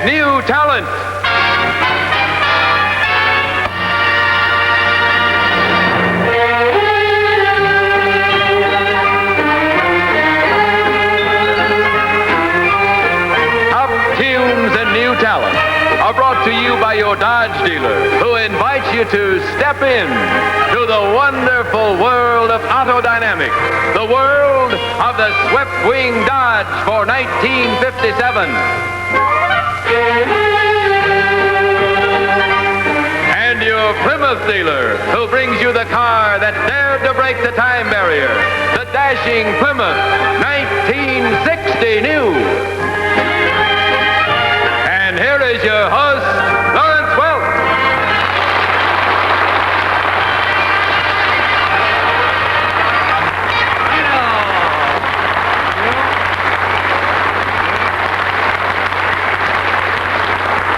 new talent. Tunes and new talent are brought to you by your Dodge dealer, who invites you to step in to the wonderful world of auto dynamics, the world of the swept-wing Dodge for 1957. And your Plymouth dealer, who brings you the car that dared to break the time barrier, the dashing Plymouth 1960 new. And here is your host, Lawrence Welk.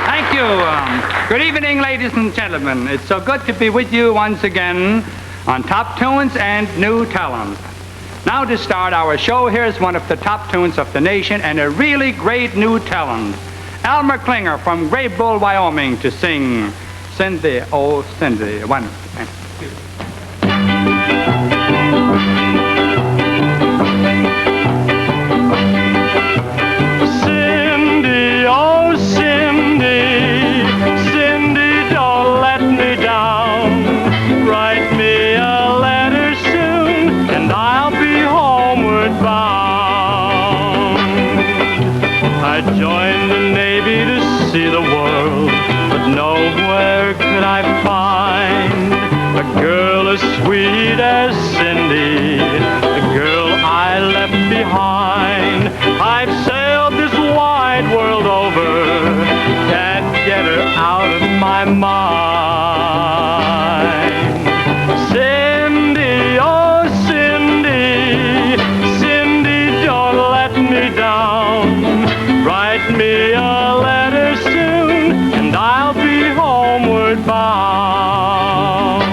Thank you. Good evening, ladies and gentlemen. It's so good to be with you once again on Top Tunes and New Talent. Now to start our show, here's one of the top tunes of the nation and a really great new talent. Elmer Klinger from Great Bull, Wyoming, to sing Cindy, Oh Cindy. One and two. Cindy, oh Cindy, Cindy, don't let me down. Write me a letter soon, and I'll be homeward bound. I joined the Navy to see the world, but nowhere could I find a girl as sweet as Cindy, the girl I left behind. I've sailed this wide world over, can't get her out of my mind. Cindy, oh Cindy, Cindy, don't let me down. Write me a letter soon, and I'll be homeward bound.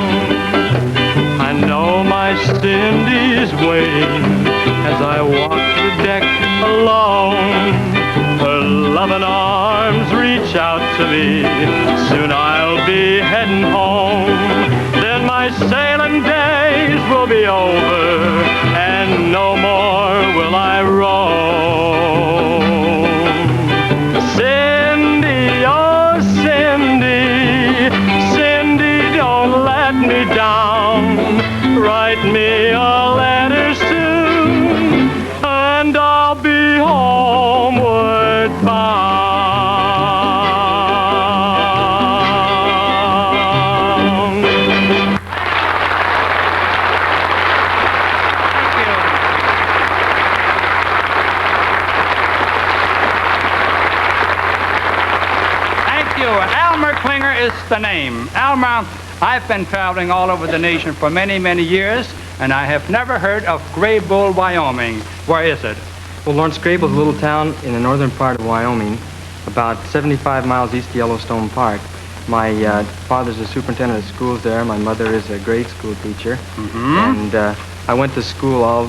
I know my Cindy's waiting as I walk the deck alone. Her loving arms reach out to me, soon I'll be heading home. Then my sailing days will be over, and no more will I roam. Cindy, oh Cindy, Cindy, don't let me down. Write me a letter soon, and I'll be homeward bound. Elmer Klinger is the name. Elmer, I've been traveling all over the nation for many, many years, and I have never heard of Gray Bull, Wyoming. Where is it? Well, Lawrence, Gray Bull is a little town in the northern part of Wyoming, about 75 miles east of Yellowstone Park. My father's a superintendent of schools there. My mother is a grade school teacher. And I went to school all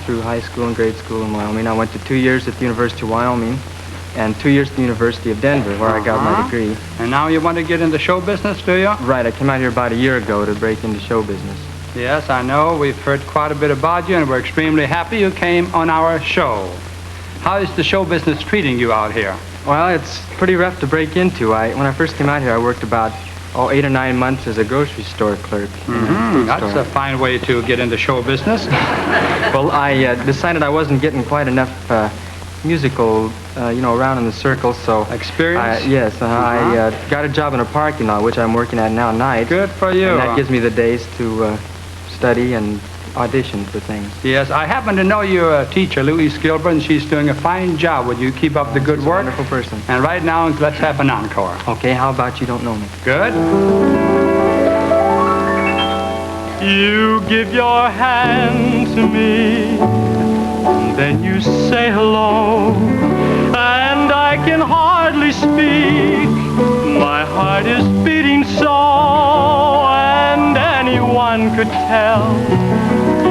through high school and grade school in Wyoming. I went to 2 years at the University of Wyoming and 2 years at the University of Denver, where I got my degree. And now you want to get into show business, do you? Right. I came out here about a year ago to break into show business. Yes, I know. We've heard quite a bit about you, and we're extremely happy you came on our show. How is the show business treating you out here? Well, it's pretty rough to break into. When I first came out here, I worked about 8 or 9 months as a grocery store clerk. That's a fine way to get into show business. Well, I decided I wasn't getting quite enough musical, around in the circles, so... Experience? Yes, I got a job in a parking lot, which I'm working at now night. Good for you. And that gives me the days to study and audition for things. Yes, I happen to know your teacher, Louise Gilbert, and she's doing a fine job. Would you keep up the good She's work? a wonderful person. And right now, let's have an encore. Okay, how about You Don't Know Me? Good. You give your hand to me, and then you say hello, and I can hardly speak. My heart is beating so, and anyone could tell.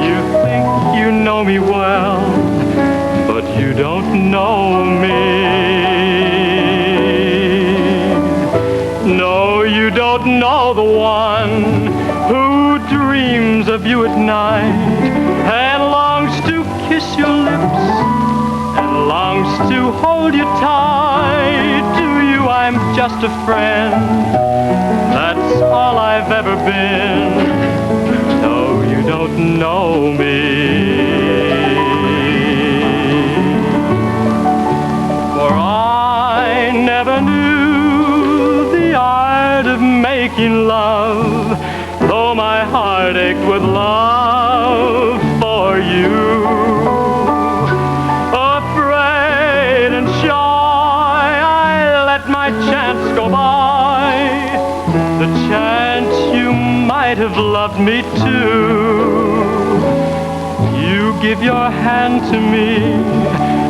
You think you know me well, but you don't know me. tight. To you I'm just a friend. That's all I've ever been. No, you don't know me. For I never knew the art of making love, though my heart ached with love for you. Afraid and shy, I let my chance go by, the chance you might have loved me too. You give your hand to me,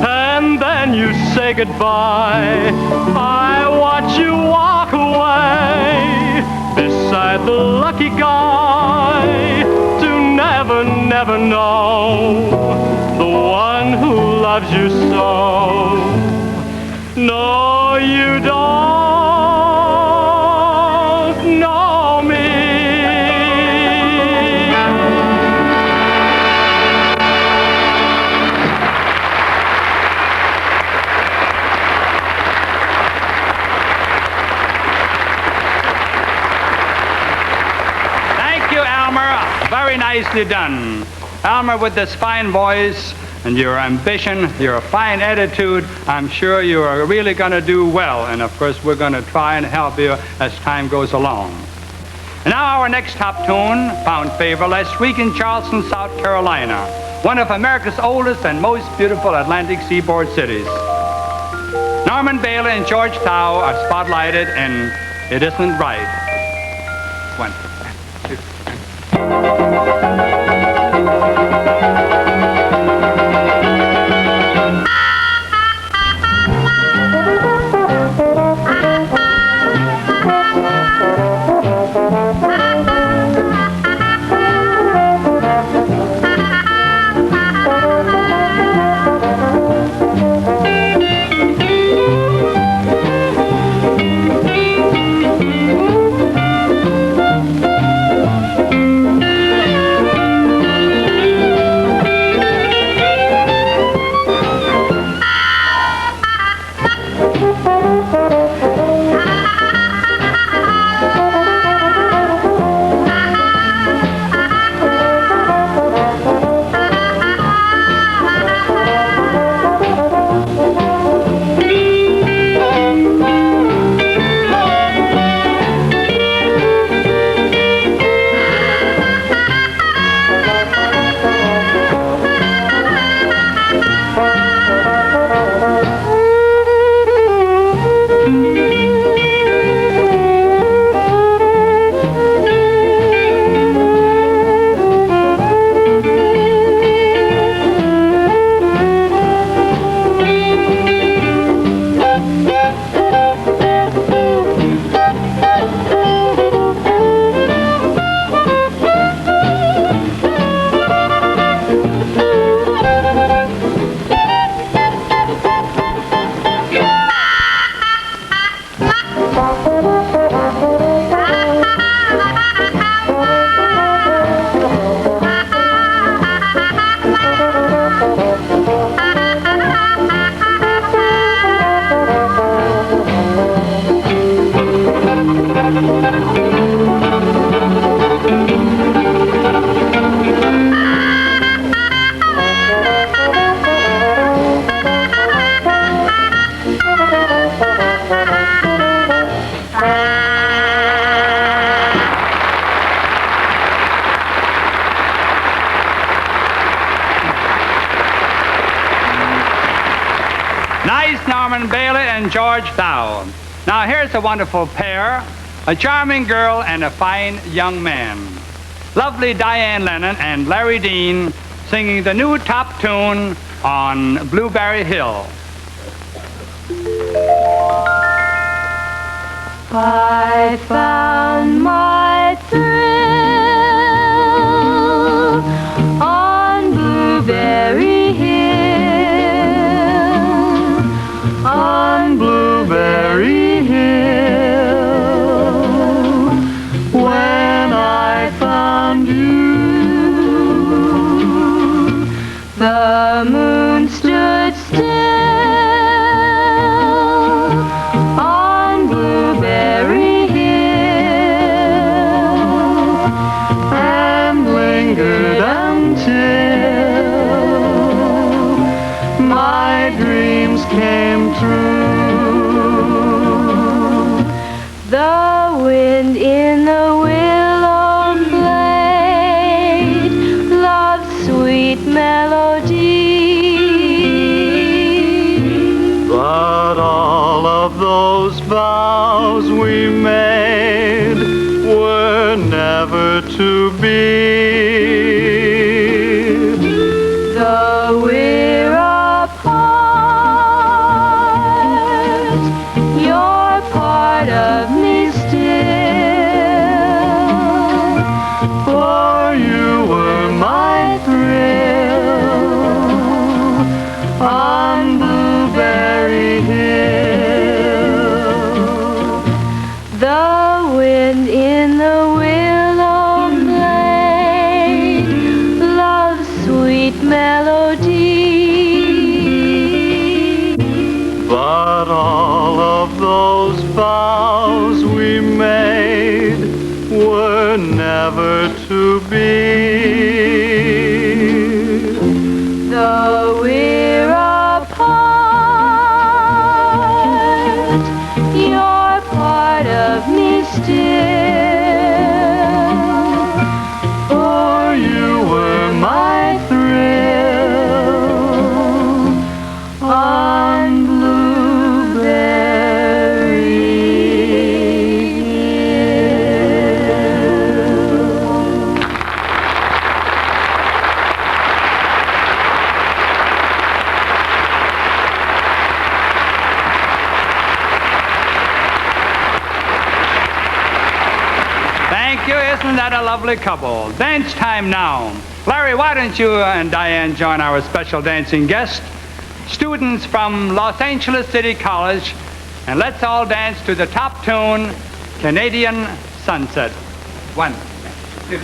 and then you say goodbye. I watch you walk away beside the lucky guy, to never, never know the one who loves you so. No, you don't know me. Very nicely done. Elmer, with this fine voice and your ambition, your fine attitude, I'm sure you are really going to do well. And of course, we're going to try and help you as time goes along. And now our next top tune, found favor last week in Charleston, South Carolina, one of America's oldest and most beautiful Atlantic seaboard cities. Norman Bailey and George Tao are spotlighted in It Isn't Right. 1, 2, 3. Nice, Norman Bailey and George Dow. Now here's a wonderful pair, a charming girl and a fine young man. Lovely Diane Lennon and Larry Dean singing the new top tune on Blueberry Hill. I found my thrill on Blueberry Hill, on Blueberry Hill, when I found you. The moon stood still of those vows we made were never to be. Though we're apart, you're part of me still. For you were my thrill on Blueberry Hill. The wind in the willow played love's sweet melody. But all of those vows we made were never to be. Though we're apart, you're part of me still. For you were my thrill on Blueberry Hill. Thank you. Isn't that a lovely couple? Dance time now. Larry, why don't you and Diane join our special dancing guest, students from Los Angeles City College, and let's all dance to the top tune, Canadian Sunset. 1, 2.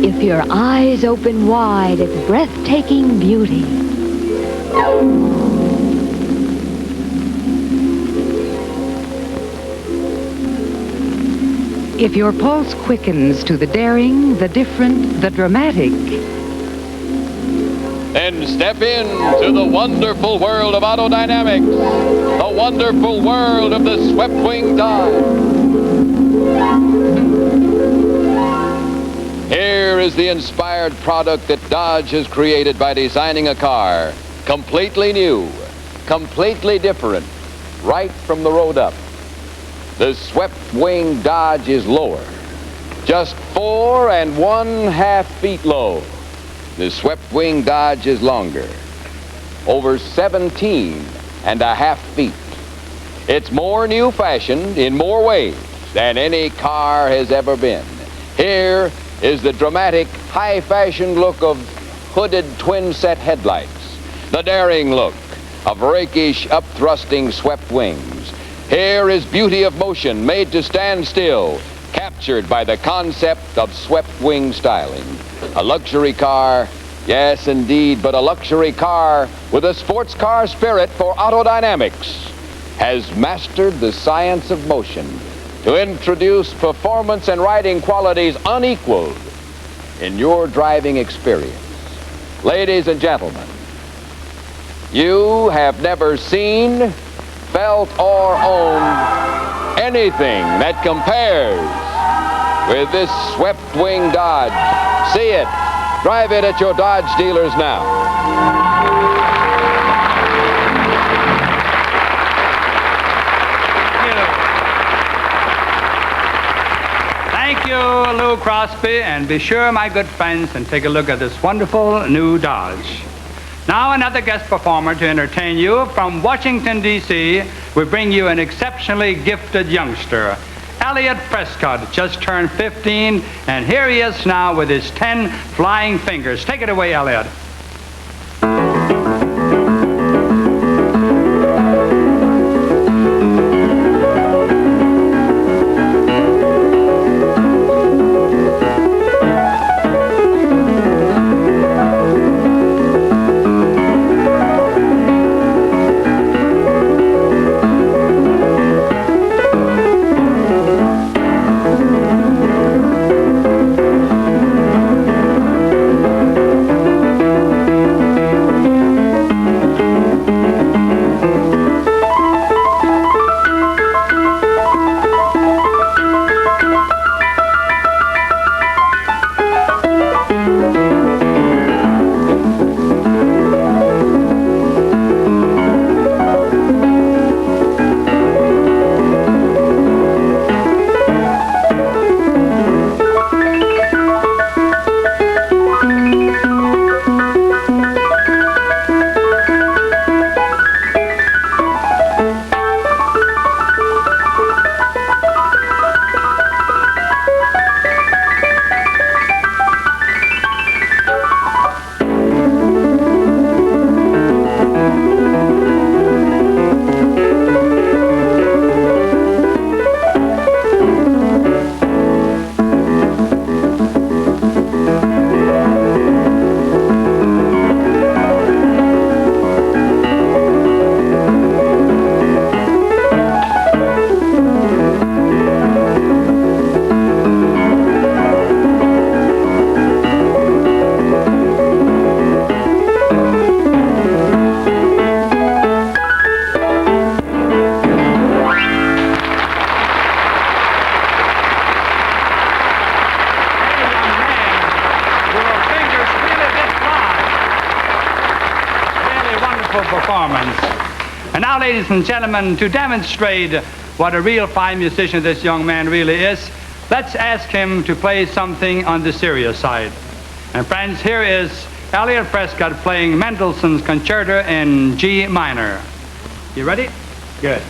If your eyes open wide at breathtaking beauty, if your pulse quickens to the daring, the different, the dramatic, Then step into the wonderful world of autodynamics, the wonderful world of the swept-wing dive. Here is the inspired product that Dodge has created by designing a car Completely new, completely different, right from the road up. The swept-wing Dodge is lower, just 4 1/2 feet low. The swept-wing Dodge is longer, over 17 1/2 feet. It's more new-fashioned in more ways than any car has ever been. Here is the dramatic, high-fashioned look of hooded twin-set headlights, the daring look of rakish, up-thrusting swept wings. Here is beauty of motion made to stand still, captured by the concept of swept wing styling. A luxury car, yes indeed, but a luxury car with a sports car spirit for autodynamics, has mastered the science of motion to introduce performance and riding qualities unequaled in your driving experience. Ladies and gentlemen, you have never seen, felt, or owned anything that compares with this swept-wing Dodge. See it. Drive it at your Dodge dealers now. Thank you, Lou Crosby, and be sure, my good friends, and take a look at this wonderful new Dodge. Now another guest performer to entertain you from Washington, D.C. We bring you an exceptionally gifted youngster, Elliot Prescott, just turned 15, and here he is now with his 10 flying fingers. Take it away, Elliot. Performance. And now, ladies and gentlemen, to demonstrate what a real fine musician this young man really is, let's ask him to play something on the serious side. And friends, here is Elliot Prescott playing Mendelssohn's Concerto in G minor. You ready? Good.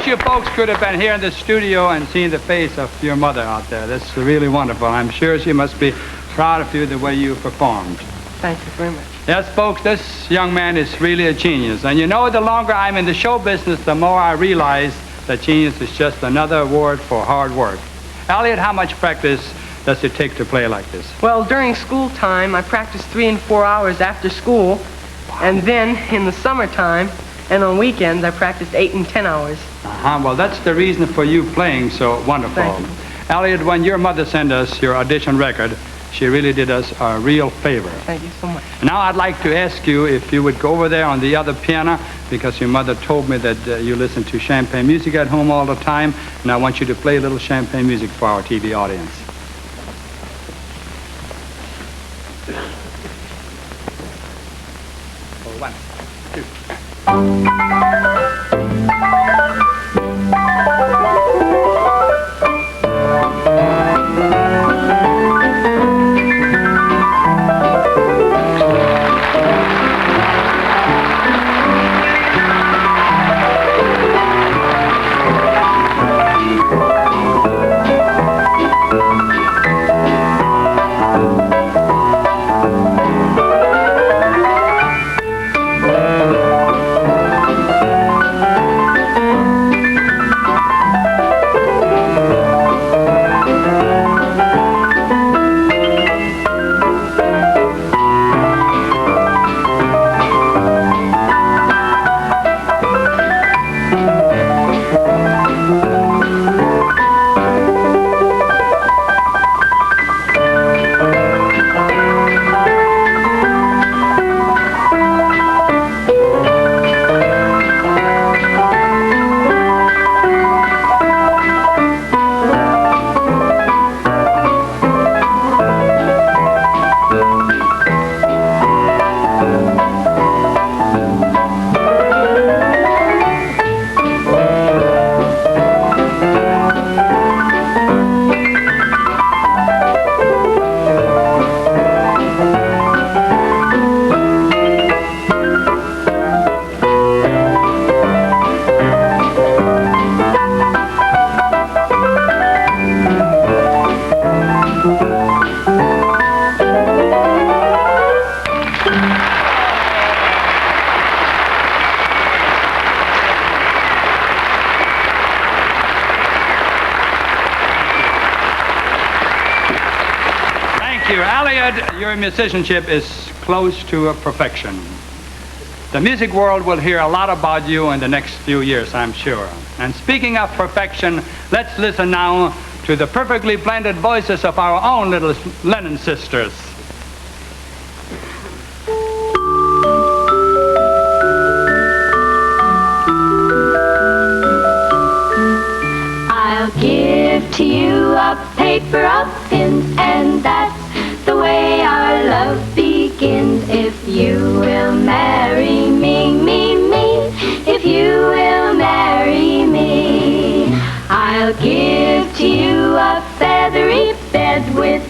you folks could have been here in the studio and seen the face of your mother out there. That's really wonderful. I'm sure she must be proud of you the way you performed. Thank you very much. Yes, folks, this young man is really a genius. And you know, the longer I'm in the show business, the more I realize that genius is just another word for hard work. Elliot, how much practice does it take to play like this? Well, during school time, I practice 3 and 4 hours after school. And then in the summertime and on weekends, I practice 8 and 10 hours. Well, that's the reason for you playing so wonderful. Thank you. Elliot, when your mother sent us your audition record, she really did us a real favor. Thank you so much. Now I'd like to ask you if you would go over there on the other piano, because your mother told me that you listen to champagne music at home all the time, and I want you to play a little champagne music for our TV audience. Oh, 1, 2. Your musicianship is close to perfection. The music world will hear a lot about you in the next few years, I'm sure. And speaking of perfection, let's listen now to the perfectly blended voices of our own little Lennon sisters. I'll give to you a paper of pins, and that's the way our love begins. If you will marry me, if you will marry me, I'll give to you a feathery bed with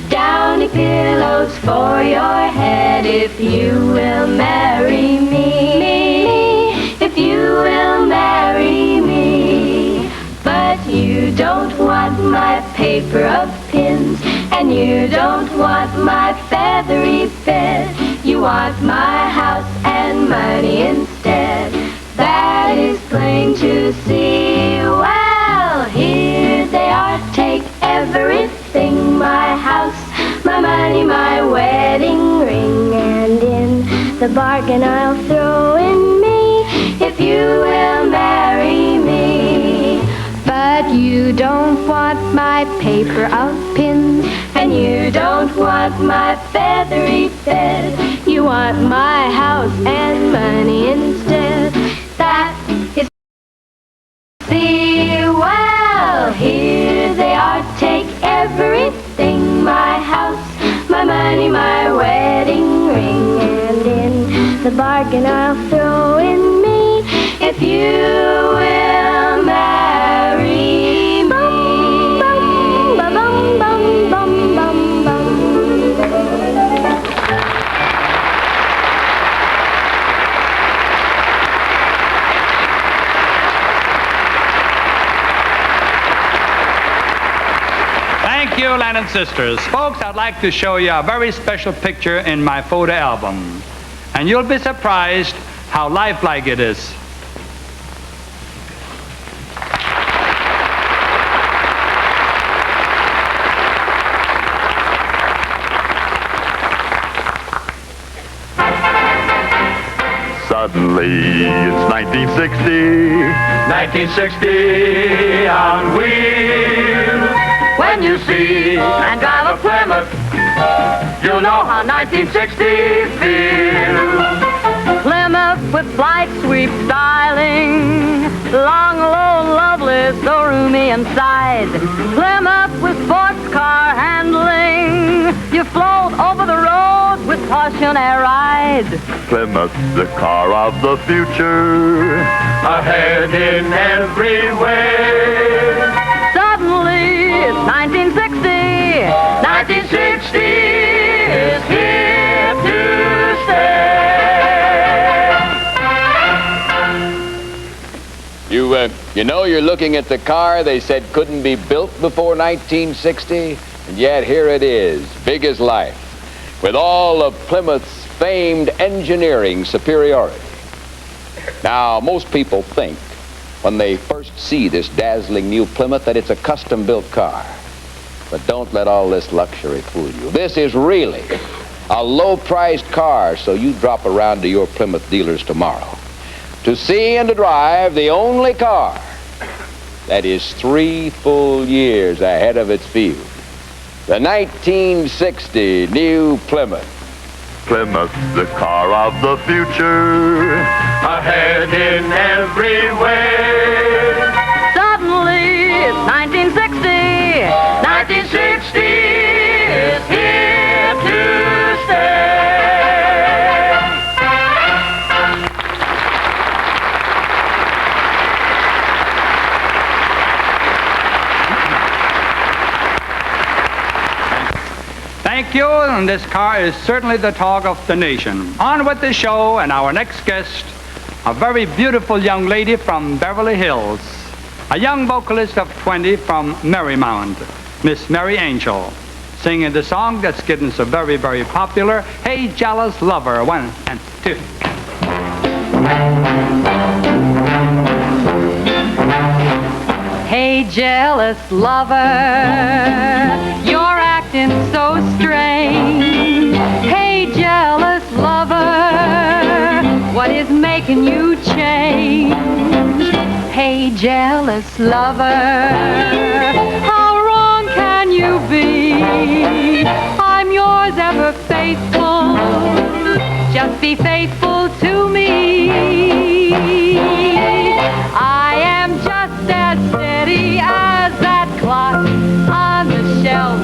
downy pillows for your head. If you will marry me, if you will marry me. But you don't want my paper of pins, and you don't want my feathery bed. You want my house and money instead. That is plain to see. Well, here they are, take everything. My house, my money, my wedding ring, and in the bargain I'll throw in me, if you will marry me. But you don't want my paper of pins, and you don't want my feathery bed. You want my house and money instead. That is see. Well, here they are, take everything. My house, my money, my wedding ring, and in the bargain I'll throw in me, if you will marry me. Bum, bum, bum, bum, bum, bum, bum. Thank you, Lennon Sisters. Folks, I'd like to show you a very special picture in my photo album. And you'll be surprised how lifelike it is. Suddenly, it's 1960. 1960 on wheels. When you see and drive a Plymouth, you'll know how 1960 feels. Plymouth with flight sweep styling, long, low, lovely, so roomy inside. Plymouth with sports car handling, you float over the road with caution air ride. Plymouth, the car of the future, ahead in every way. Suddenly, it's 1960. 1960 is here to stay. You know, you're looking at the car they said couldn't be built before 1960, and yet here it is, big as life, with all of Plymouth's famed engineering superiority. Now, most people think when they first see this dazzling new Plymouth that it's a custom-built car. But don't let all this luxury fool you. This is really a low-priced car, so you drop around to your Plymouth dealers tomorrow to see and to drive the only car that is 3 full years ahead of its field. The 1960 new Plymouth. Plymouth, the car of the future, ahead in every way. Suddenly, it's 1960. 1960 is here to stay. Thank you, and this car is certainly the talk of the nation. On with the show, and our next guest, a very beautiful young lady from Beverly Hills, a young vocalist of 20 from Marymount, Miss Mary Angel, singing the song that's getting so very, very popular, Hey Jealous Lover. 1 and 2. Hey, jealous lover, you're acting so strange. Hey, jealous lover, what is making you change? Hey, jealous lover, how wrong can you be? I'm yours ever faithful, just be faithful to me. I am just as steady as that clock on the shelf.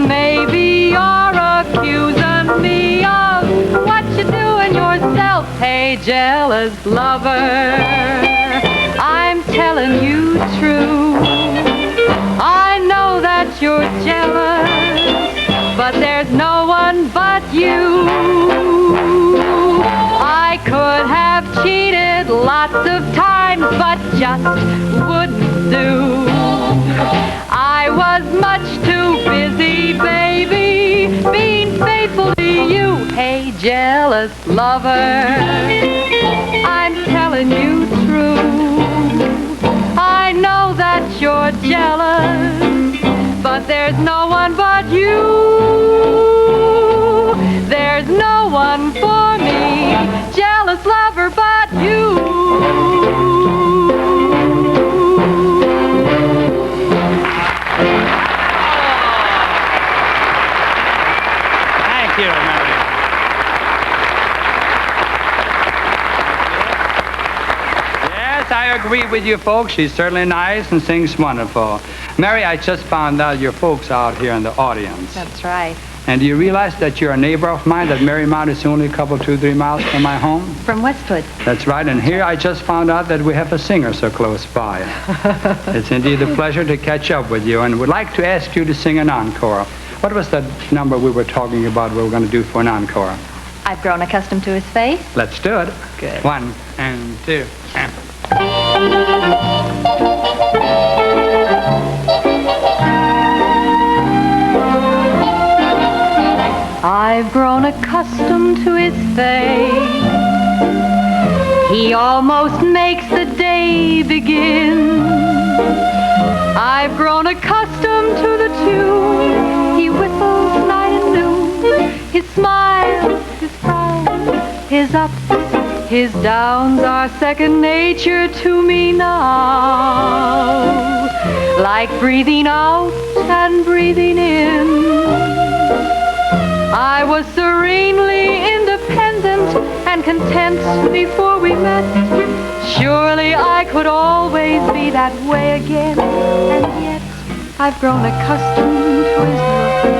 Maybe you're accusing me of what you're doing yourself. Hey, jealous lover, I'm telling you true. I know that you're jealous, but there's no one but you. I could have cheated lots of times, but just wouldn't do. I was much too busy, baby, being faithful to you. Hey, jealous lover, I'm telling you true. I know that you're jealous, but there's no one but you. There's no one for me, jealous lover, but you. Thank you, Mary. Yes, I agree with you folks. She's certainly nice and sings wonderful. Mary, I just found out your folks out here in the audience. That's right. And do you realize that you're a neighbor of mine, that Marymount is only a couple, 2-3 miles from my home? From Westwood. That's right, and here I just found out that we have a singer so close by. It's indeed a pleasure to catch up with you, and would like to ask you to sing an encore. What was that number we were talking about we were going to do for an encore? I've grown accustomed to his face. Let's do it. Good. 1 and 2 and... I've grown accustomed to his face. He almost makes the day begin. I've grown accustomed to the tune he whistles night and noon. His smiles, his frowns, his ups, his downs are second nature to me now. Like breathing out and breathing in. I was serenely independent and content before we met. Surely I could always be that way again. And yet I've grown accustomed to his look,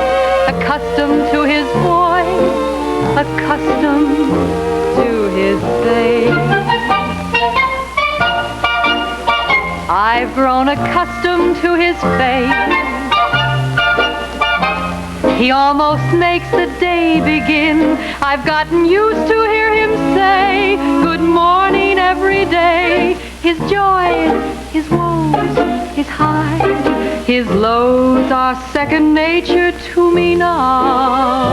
accustomed to his voice, accustomed to his face. I've grown accustomed to his face. He almost makes the day begin. I've gotten used to hear him say good morning every day. His joys, his woes, his highs, his lows are second nature to me now.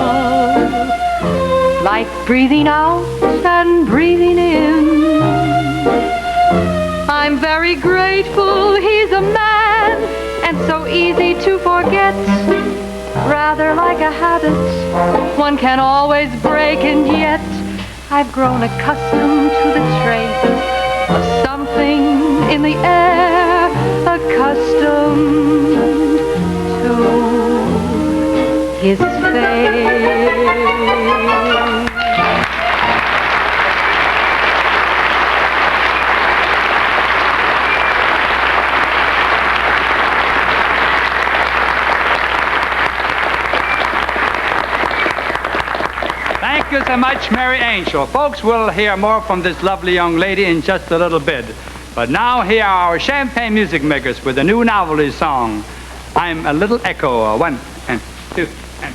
Like breathing out and breathing in. I'm very grateful he's a man and so easy to forget. Rather like a habit one can always break, and yet I've grown accustomed to the trace of something in the air, accustomed to his face. Thank you so much, Mary Angel. Folks, we'll hear more from this lovely young lady in just a little bit. But now here are our Champagne music makers with a new novelty song, I'm a Little Echo. 1 and 2 and...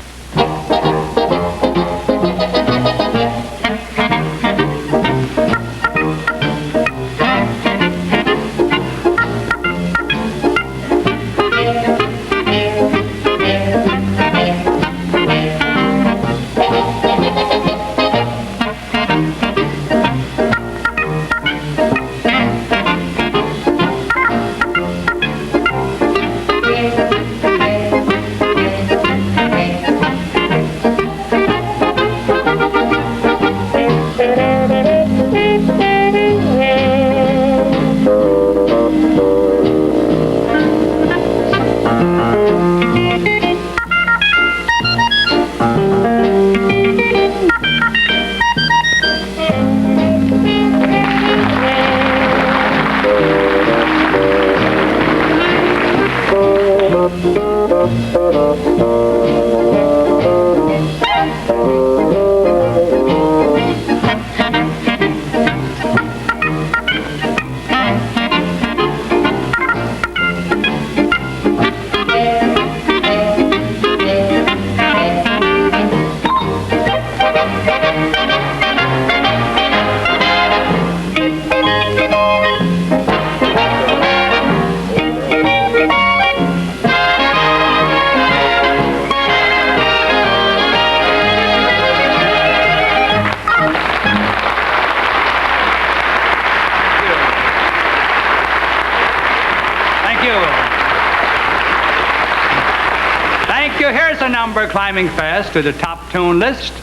Here's a number climbing fast to the top tune list.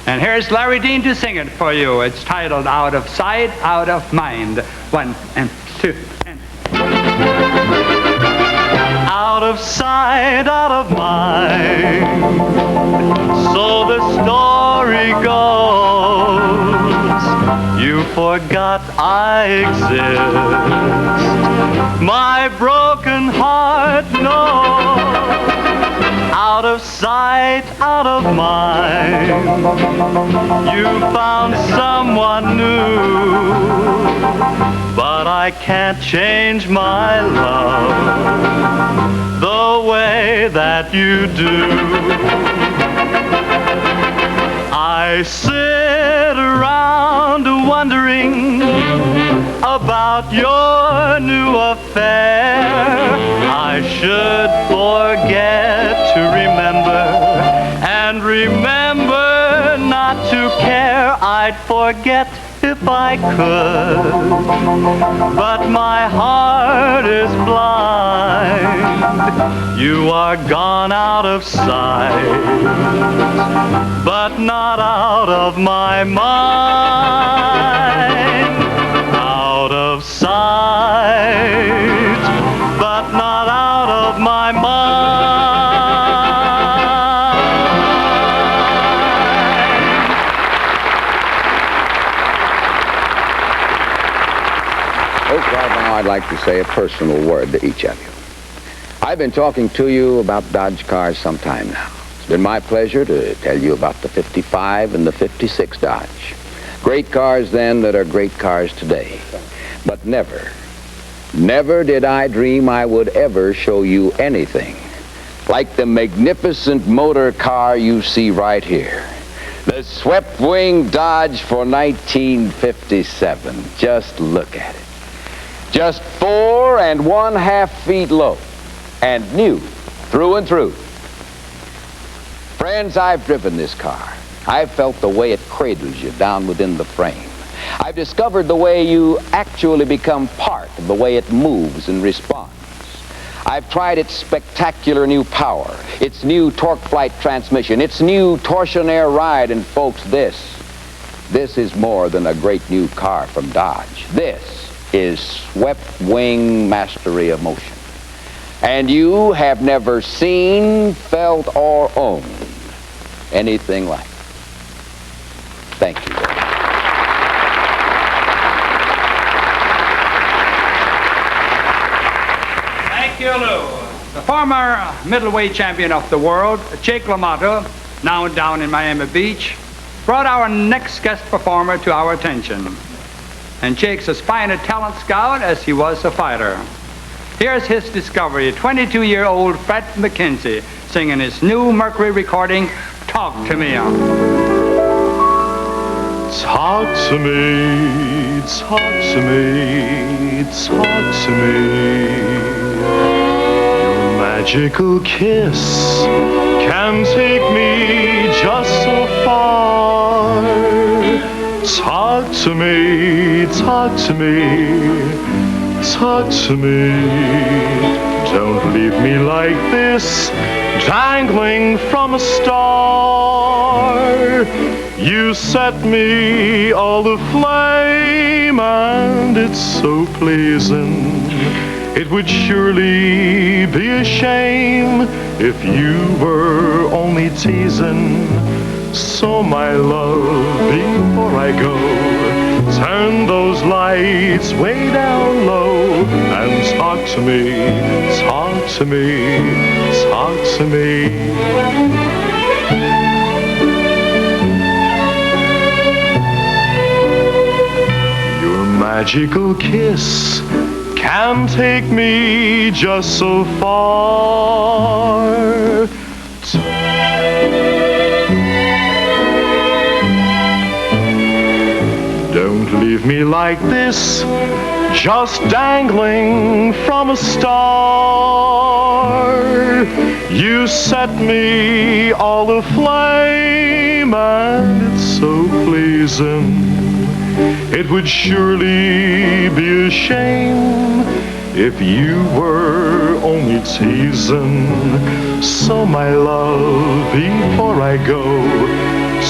And here's Larry Dean to sing it for you. It's titled Out of Sight, Out of Mind. 1 and 2 and... Out of sight, out of mind. So the story goes. You forgot I exist. My broken heart knows. Out of sight, out of mind. You found someone new, but I can't change my love the way that you do. I sit around wondering about your new affair. I should forget to remember and remember forget if I could, but my heart is blind. You are gone out of sight, but not out of my mind. Out of sight, but not out of my mind. Folks, right now I'd like to say a personal word to each of you. I've been talking to you about Dodge cars some time now. It's been my pleasure to tell you about the 55 and the 56 Dodge. Great cars then that are great cars today. But never did I dream I would ever show you anything like the magnificent motor car you see right here. The swept-wing Dodge for 1957. Just look at it. Just 4 1/2 feet low and new through and through. Friends, I've driven this car. I've felt the way it cradles you down within the frame. I've discovered the way you actually become part of the way it moves and responds. I've tried its spectacular new power, its new torque flight transmission, its new torsionaire ride, and folks, this is more than a great new car from Dodge. This is swept wing mastery of motion. And you have never seen, felt, or owned anything like it. Thank you. Thank you, Lou. The former middleweight champion of the world, Jake LaMotta, now down in Miami Beach, brought our next guest performer to our attention. And Jake's as fine a talent scout as he was a fighter. Here's his discovery, a 22-year-old Fred McKenzie singing his new Mercury recording, Talk to Me. Talk to me, talk to me, talk to me. Your magical kiss can take me just so far. Talk to me, talk to me, talk to me. Don't leave me like this, dangling from a star. You set me all aflame, and it's so pleasing. It would surely be a shame if you were only teasing. So my love, before I go, turn those lights way down low and talk to me, talk to me, talk to me. Your magical kiss can take me just so far. Don't leave me like this, just dangling from a star. You set me all aflame, and it's so pleasing. It would surely be a shame if you were only teasing. So my love, before I go,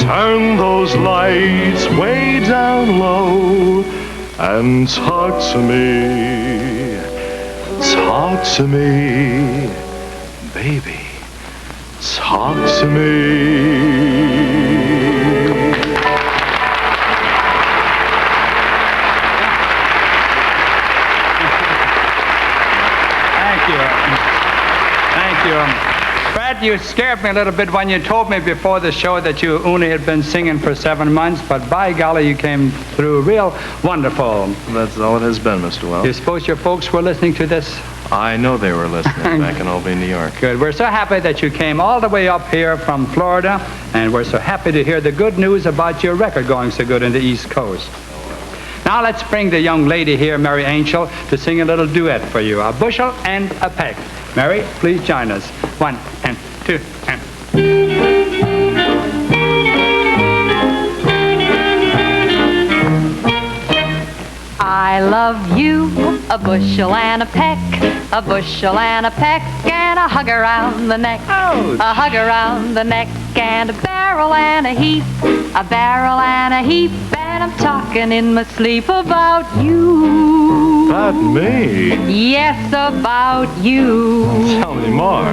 turn those lights way down low and talk to me, baby, talk to me. Thank you. Fred, you scared me a little bit when you told me before the show that you only had been singing for 7 months, but by golly, you came through real wonderful. That's all it has been, Mr. Welk. You suppose your folks were listening to this? I know they were listening back in Albany, New York. Good. We're so happy that you came all the way up here from Florida, and we're so happy to hear the good news about your record going so good in the East Coast. Now let's bring the young lady here, Mary Angel, to sing a little duet for you, A Bushel and a Peck. Mary, please join us. 1 and 2 and... I love you, a bushel and a peck, a bushel and a peck, and a hug around the neck, a hug around the neck, and a barrel and a heap, a barrel and a heap, and I'm talking in my sleep about you. About me? Yes, about you. Tell me more.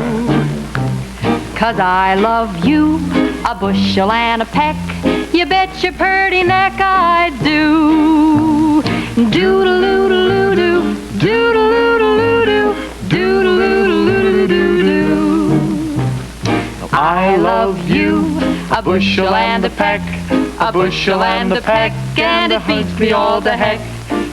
'Cause I love you, a bushel and a peck, you bet your purty neck I do. Doodle-oo-doo-doo, doodle-oo-doo-doo, doodle-oo-doo-doo-doo. I love you, a bushel and a peck, a bushel and a peck, and it beats me all to heck.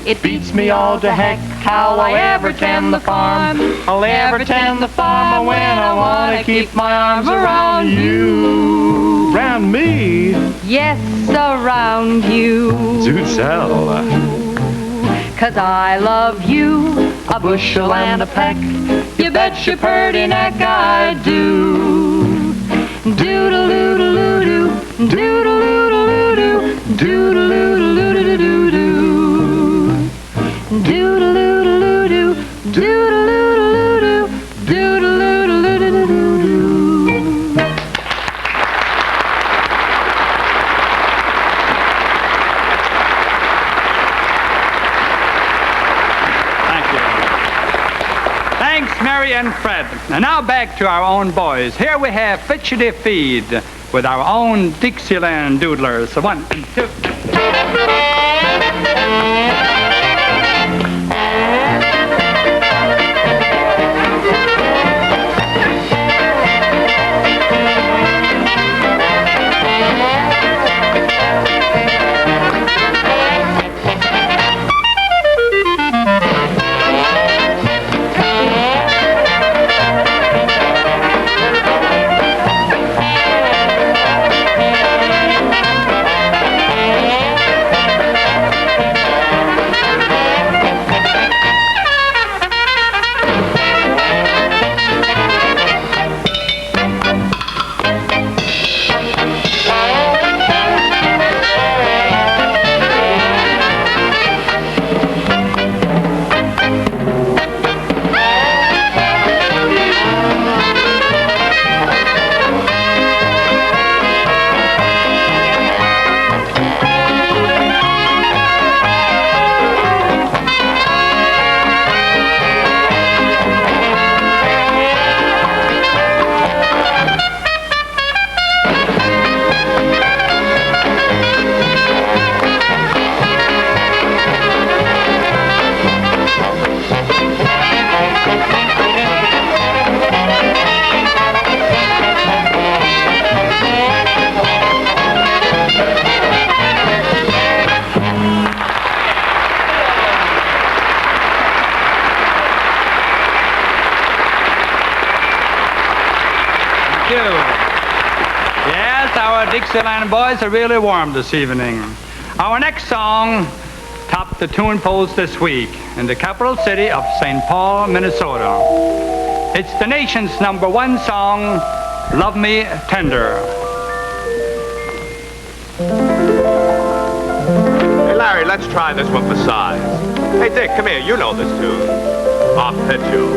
It beats me all to heck how I ever tend the farm. I'll ever tend the farm when I want to keep my arms around you. Around me? Yes, around you. Do tell. 'Cause I love you, a bushel and a peck, you bet your purty neck I do. Doodle-oo-doo-doo, doodle-oo-doo-doo, doodle-oo-doo-doo-doo-doo. Doodle-oo-doo-doo, doodle-oo-doo-doo, doodle-oo-doo-doo-doo-doo. Thank you. Thanks, Mary and Fred. And now back to our own boys. Here we have Fitchity Feed with our own Dixieland doodlers. So 1, 2. Yes, our Dixieland boys are really warm this evening. Our next song topped the tune polls this week in the capital city of St. Paul, Minnesota. It's the nation's #1 song, Love Me Tender. Hey, Larry, let's try this one for size. Hey, Dick, come here. You know this tune. Arpeggio.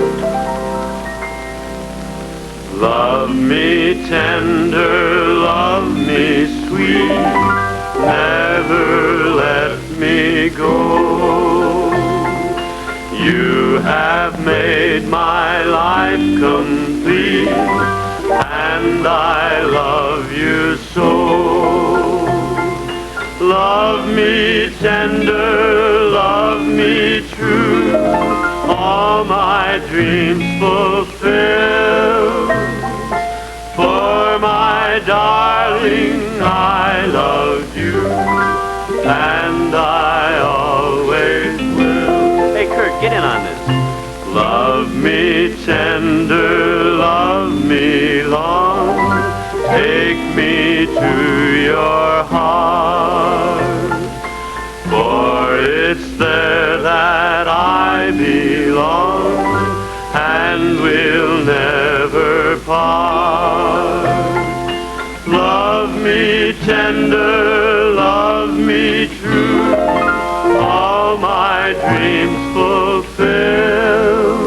Love me tender, love me sweet, never let me go. You have made my life complete, and I love you so. Love me tender, love me true, all my dreams fulfill. For my darling, I love you, and I always will. Hey, Kurt, get in on this. Love me tender, love me long, take me to your heart, for it's there that I belong, and will never part. Love me tender, love me true, all my my dreams fulfill.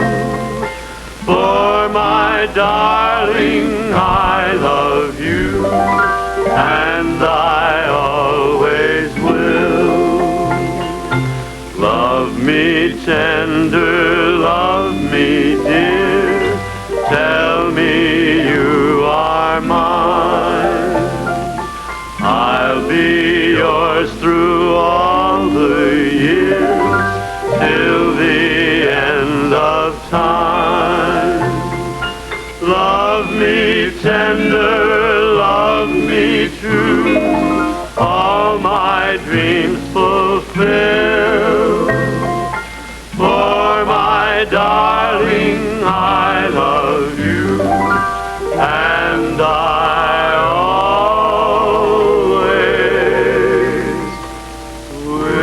For my darling, I love you, and I always will. Love me tender, love me dear, tell me you are mine. I'll be yours through all the years, till the end of time. Love me tender, love me true, all my dreams fulfill. For my darling, I love you, and I always will.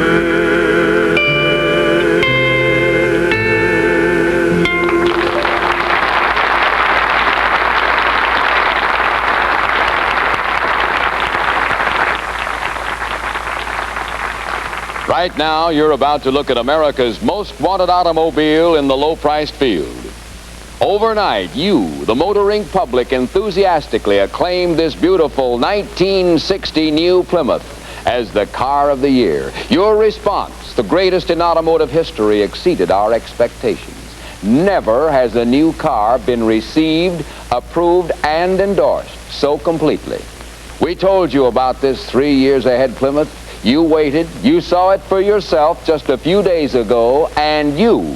Right now, you're about to look at America's most wanted automobile in the low-priced field. Overnight, you, the motoring public, enthusiastically acclaimed this beautiful 1960 new Plymouth as the car of the year. Your response, the greatest in automotive history, exceeded our expectations. Never has a new car been received, approved, and endorsed so completely. We told you about this 3 years ahead Plymouth. You waited, you saw it for yourself just a few days ago, and you,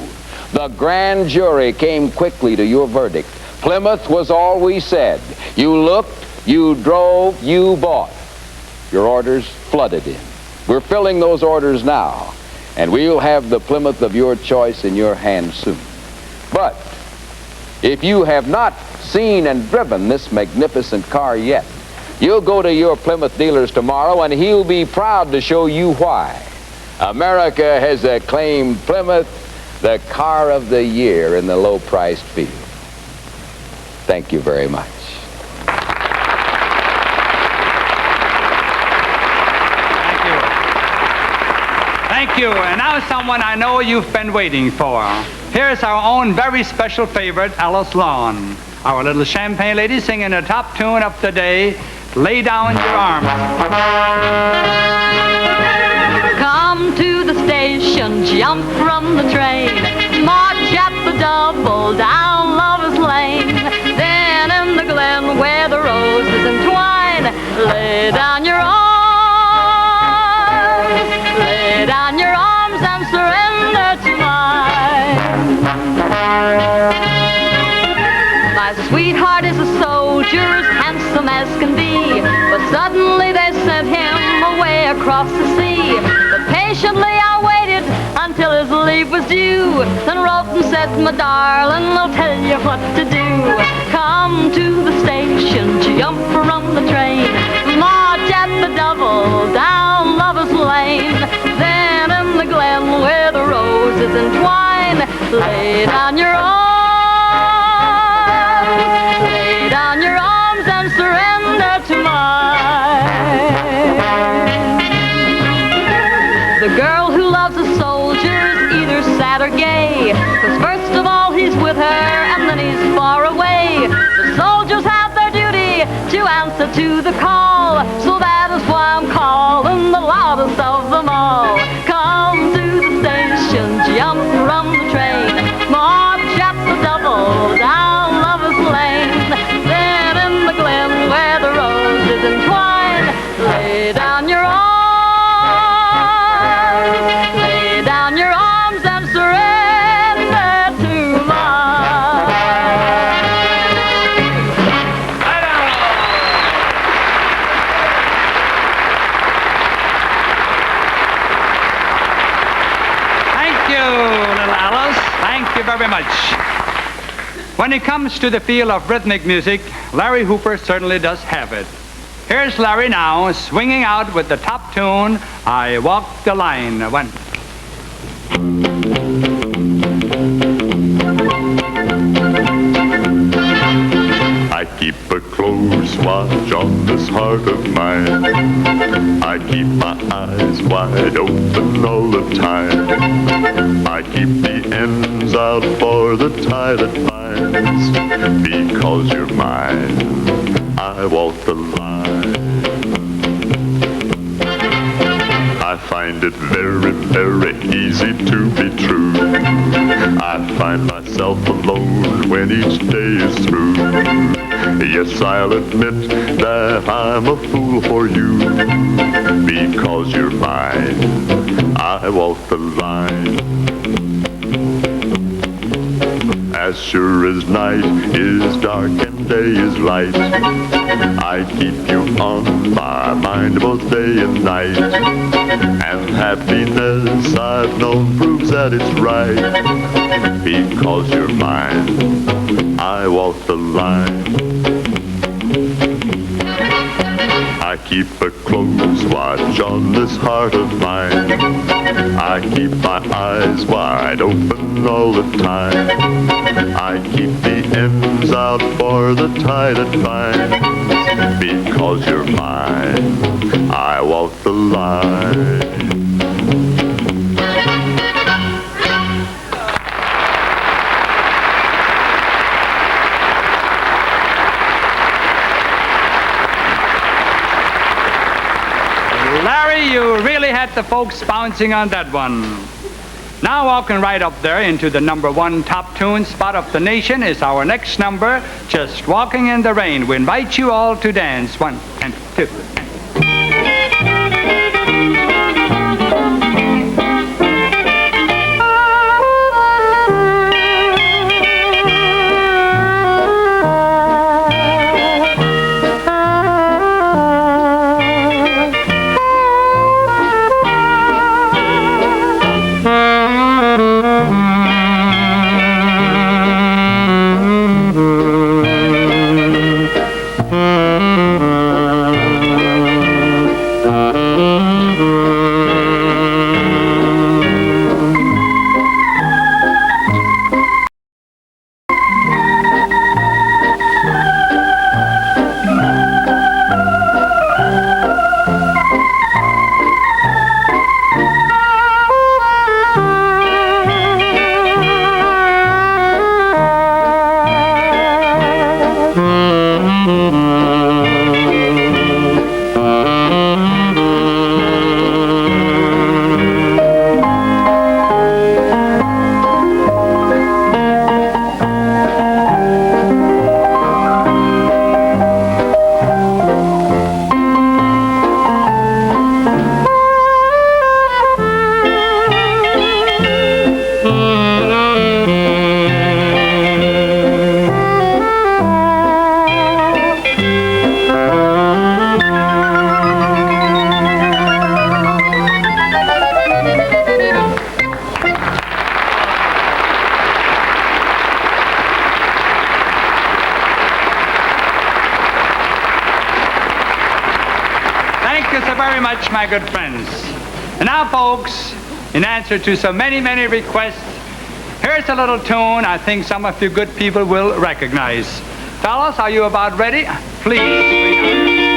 the grand jury, came quickly to your verdict. Plymouth was all we said. You looked, you drove, you bought. Your orders flooded in. We're filling those orders now, and we'll have the Plymouth of your choice in your hands soon. But if you have not seen and driven this magnificent car yet, you'll go to your Plymouth dealers tomorrow, and he'll be proud to show you why. America has acclaimed Plymouth the car of the year in the low-priced field. Thank you very much. Thank you. Thank you. And now someone I know you've been waiting for. Here's our own very special favorite, Alice Lawn. Our little champagne lady singing the top tune of the day, Lay Down Your Arms. Come to the station, jump from the train, march at the double down Lover's Lane. Then in the glen where the roses entwine, lay down your arms, lay down your arms and surrender to mine. My sweetheart is a soldier, as handsome as can be, but suddenly they sent him away across the sea. But patiently I waited until his leave was due, then wrote and said, my darling, I'll tell you what to do. Come to the station, jump from the train, march at the double down Lover's Lane. Then in the glen where the roses entwine, lay down your arms, lay down your arms and surrender to mine. The girl who loves a soldier is either sad or gay, 'cause first of all he's with her and then he's far away. The soldiers have their duty to answer to the call, so that is why I'm calling the loudest of them all. Come to the station, jump from the train, march at the double down Lover's Lane. Then in the glen where the roses entwine, lay down your arms, lay down your arms and surrender to mine. Thank you, little Alice. Thank you very much. When it comes to the field of rhythmic music, Larry Hooper certainly does have it. Here's Larry now, swinging out with the top tune, I Walk the Line. One. I keep a close watch watch on this heart of mine. I keep my eyes wide open all the time. I keep the ends out for the tie that binds. Because you're mine, I walk the line. I find it very, very easy to be true. I find myself alone when each day is through. Yes, I'll admit that I'm a fool for you. Because you're mine, I walk the line. As sure as night is dark and day is light, I keep you on my mind both day and night. And happiness I've known proves that it's right. Because you're mine, I walk the line. I keep a close watch on this heart of mine. I keep my eyes wide open all the time. I keep the ends out for the tie that binds. Because you're mine, I walk the line. Larry, you really had the folks bouncing on that one. Now walking right up there into the #1 top tune spot of the nation is our next number, Just Walking in the Rain. We invite you all to dance. 1 and 2. Very much, my good friends. And now, folks, in answer to so many, many requests, here's a little tune I think some of you good people will recognize. Fellas, are you about ready? Please.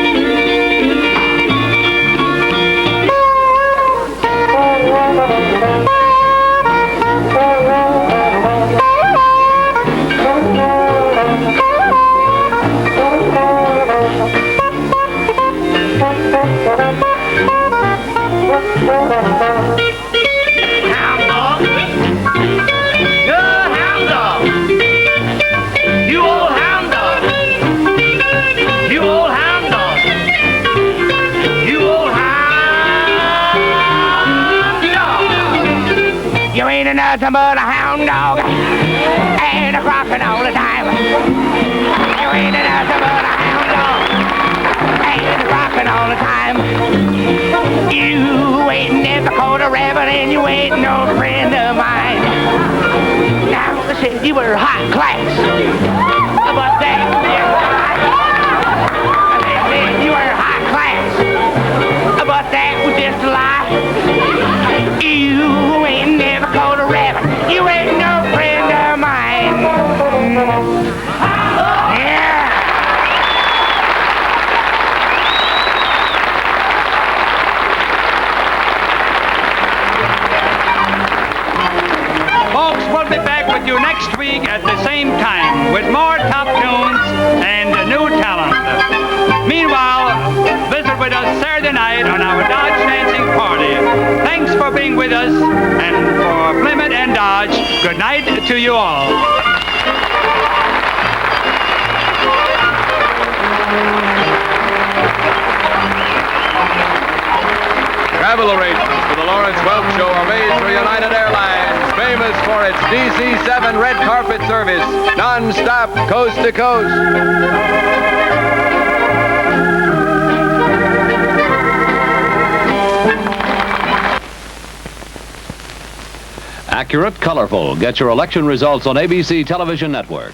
Nothing but a hound dog and a rockin' all the time. You ain't nothing but a hound dog and a rockin' all the time. You ain't never caught a rabbit and you ain't no friend of mine. Now they said you were hot class, but that they said you were hot class, but that was just a lie. You ain't never caught a rabbit. You ain't no friend of mine. Yeah. be back with you next week at the same time with more top tunes and new talent. Meanwhile, visit with us Saturday night on our Dodge Dancing Party. Thanks for being with us, and for Plymouth and Dodge, good night to you all. Travel arrangements for the Lawrence Welk Show are made for United Airlines, famous for its DC-7 red carpet service, non-stop, coast to coast. Accurate, colorful. Get your election results on ABC Television Network.